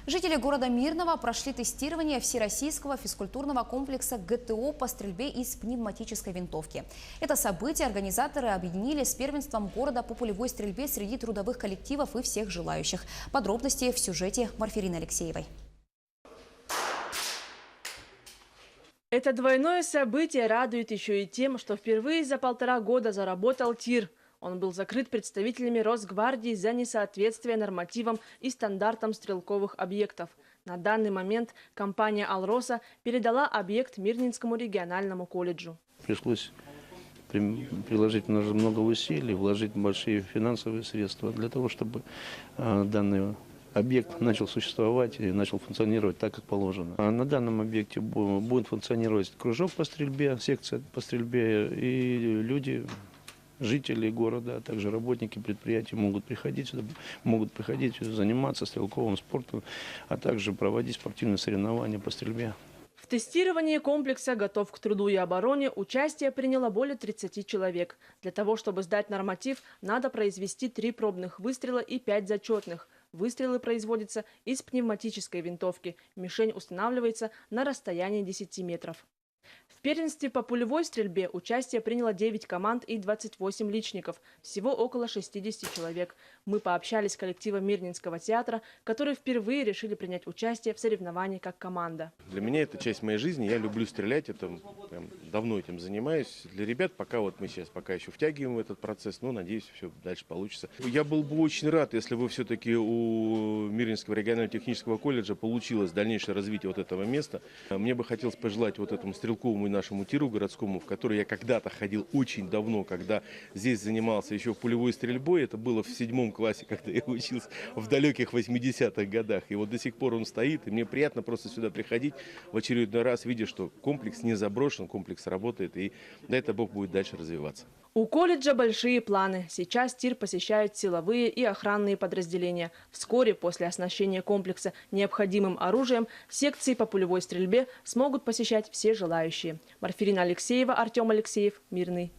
Жители города Мирного прошли тестирование всероссийского физкультурного комплекса ГТО по стрельбе из пневматической винтовки. Это событие организаторы объединили с первенством города по пулевой стрельбе среди трудовых коллективов и всех желающих. Подробности в сюжете Марфирины Алексеевой. Это двойное событие радует еще и тем, что впервые за 1,5 года заработал тир. Он был закрыт представителями Росгвардии за несоответствие нормативам и стандартам стрелковых объектов. На данный момент компания «Алроса» передала объект Мирнинскому региональному колледжу. Пришлось приложить много усилий, вложить большие финансовые средства для того, чтобы данный объект начал существовать и начал функционировать так, как положено. На данном объекте будет функционировать кружок по стрельбе, секция по стрельбе, и люди, жители города, а также работники предприятий могут приходить сюда, заниматься стрелковым спортом, а также проводить спортивные соревнования по стрельбе. В тестировании комплекса «Готов к труду и обороне» участие приняло более 30 человек. Для того, чтобы сдать норматив, надо произвести 3 пробных выстрела и 5 зачетных. Выстрелы производятся из пневматической винтовки. Мишень устанавливается на расстоянии 10 метров. В первенстве по пулевой стрельбе участие приняло 9 команд и 28 личников. Всего около 60 человек. Мы пообщались с коллективом Мирнинского театра, которые впервые решили принять участие в соревновании как команда. Для меня это часть моей жизни. Я люблю стрелять. Давно этим занимаюсь. Для ребят пока мы сейчас еще втягиваем в этот процесс. Но надеюсь, все дальше получится. Я был бы очень рад, если бы все-таки у Мирнинского регионального технического колледжа получилось дальнейшее развитие этого места. Мне бы хотелось пожелать этому стрелковому и нашему тиру городскому, в который я когда-то ходил очень давно, когда здесь занимался еще пулевой стрельбой. Это было в 7 классе, когда я учился в далеких 80-х годах. И до сих пор он стоит. И мне приятно просто сюда приходить в очередной раз, видя, что комплекс не заброшен, комплекс работает. И дай это Бог будет дальше развиваться. У колледжа большие планы. Сейчас тир посещают силовые и охранные подразделения. Вскоре после оснащения комплекса необходимым оружием секции по пулевой стрельбе смогут посещать все желающие. Марфирина Алексеева, Артем Алексеев, Мирный.